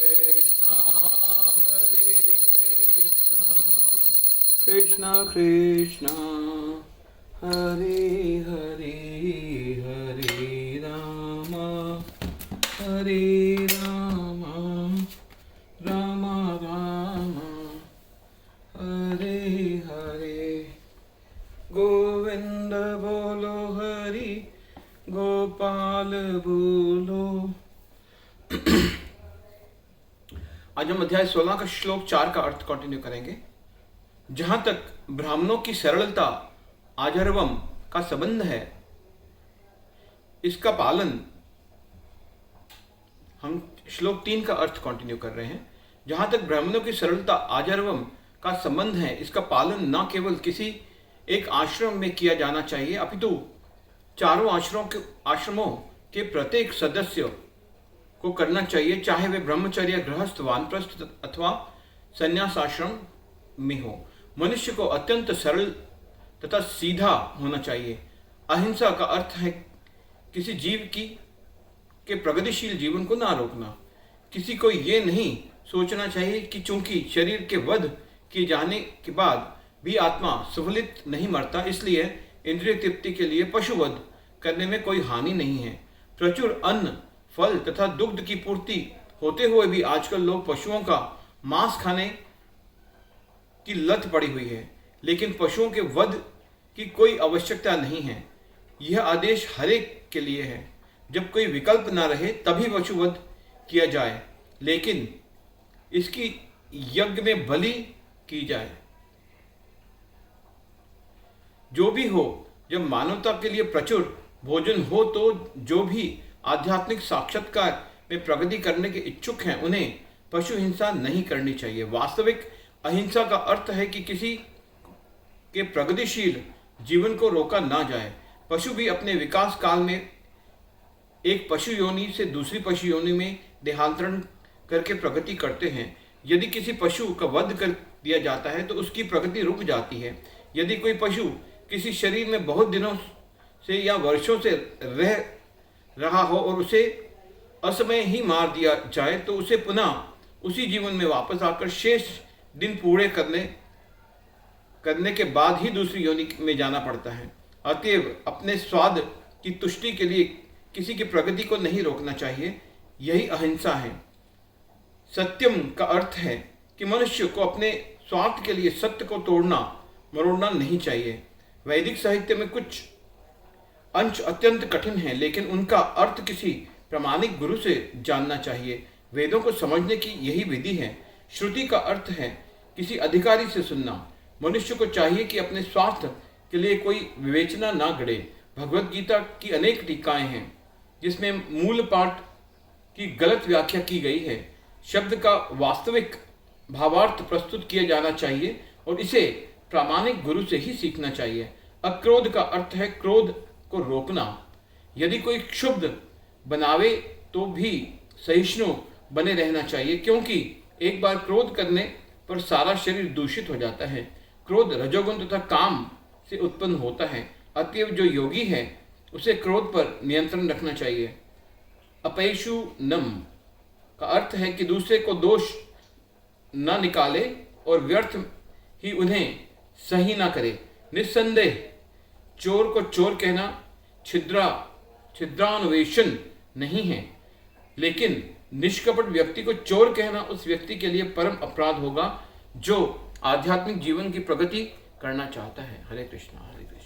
कृष्णा कृष्णा कृष्णा हरे हरे हरे राम राम राम हरे हरे। गोविंद बोलो हरि गोपाल बोलो। आज हम अध्याय 16 का श्लोक 4 का अर्थ कंटिन्यू करेंगे। जहां तक ब्राह्मणों की सरलता आजर्वम का संबंध है, इसका पालन, हम श्लोक 3 का अर्थ कंटिन्यू कर रहे हैं। जहां तक ब्राह्मणों की सरलता आजर्वम का संबंध है, इसका पालन न केवल किसी एक आश्रम में किया जाना चाहिए, अपितु चारों आश्रमों के प्रत्येक सदस्य को करना चाहिए, चाहे वे ब्रह्मचर्य, गृहस्थ, वानप्रस्थ अथवा संन्यास आश्रम में हो। मनुष्य को अत्यंत सरल तथा सीधा होना चाहिए। अहिंसा का अर्थ है किसी जीव के प्रगतिशील जीवन को ना रोकना। किसी को ये नहीं सोचना चाहिए कि चूंकि शरीर के वध किए जाने के बाद भी आत्मा सुफलित नहीं मरता, इसलिए इंद्रिय तृप्ति के लिए पशुवध करने में कोई हानि नहीं है। प्रचुर अन्न, फल तथा दुग्ध की पूर्ति होते हुए भी आजकल लोग पशुओं का मांस खाने की लत पड़ी हुई है, लेकिन पशुओं के वध की कोई आवश्यकता नहीं है। यह आदेश हरेक के लिए है। जब कोई विकल्प न रहे तभी पशुवध किया जाए, लेकिन इसकी यज्ञ में बलि की जाए। जो भी हो, जब मानवता के लिए प्रचुर भोजन हो तो जो भी आध्यात्मिक साक्षात्कार में प्रगति करने के इच्छुक हैं, उन्हें पशु हिंसा नहीं करनी चाहिए। वास्तविक अहिंसा का अर्थ है कि किसी के प्रगतिशील जीवन को रोका ना जाए। पशु भी अपने विकास काल में एक पशु योनि से दूसरी पशु योनि में देहांतरण करके प्रगति करते हैं। यदि किसी पशु का वध कर दिया जाता है तो उसकी प्रगति रुक जाती है। यदि कोई पशु किसी शरीर में बहुत दिनों से या वर्षों से रह रहा हो और उसे असमय ही मार दिया जाए तो उसे पुनः उसी जीवन में वापस आकर शेष दिन पूरे करने के बाद ही दूसरी योनि में जाना पड़ता है। अतएव अपने स्वाद की तुष्टि के लिए किसी की प्रगति को नहीं रोकना चाहिए। यही अहिंसा है। सत्यम का अर्थ है कि मनुष्य को अपने स्वार्थ के लिए सत्य को तोड़ना मरोड़ना नहीं चाहिए। वैदिक साहित्य में कुछ अंश अत्यंत कठिन है, लेकिन उनका अर्थ किसी प्रामाणिक गुरु से जानना चाहिए। वेदों को समझने की यही विधि है। श्रुति का अर्थ है किसी अधिकारी से सुनना। मनुष्य को चाहिए कि अपने स्वार्थ के लिए कोई विवेचना ना गढ़े। भगवत गीता की अनेक टीकाएं हैं जिसमें मूल पाठ की गलत व्याख्या की गई है। शब्द का वास्तविक भावार्थ प्रस्तुत किया जाना चाहिए और इसे प्रामाणिक गुरु से ही सीखना चाहिए। अक्रोध का अर्थ है क्रोध को रोकना। यदि कोई क्षुब्ध बनावे तो भी सहिष्णु बने रहना चाहिए, क्योंकि एक बार क्रोध करने पर सारा शरीर दूषित हो जाता है। क्रोध रजोगुण तथा काम से उत्पन्न होता है। अतएव जो योगी है उसे क्रोध पर नियंत्रण रखना चाहिए। अपैशु नम का अर्थ है कि दूसरे को दोष न निकाले और व्यर्थ ही उन्हें सही ना करे। निस्संदेह चोर को चोर कहना छिद्रान्वेषण नहीं है, लेकिन निष्कपट व्यक्ति को चोर कहना उस व्यक्ति के लिए परम अपराध होगा जो आध्यात्मिक जीवन की प्रगति करना चाहता है। हरे कृष्णा हरे कृष्णा।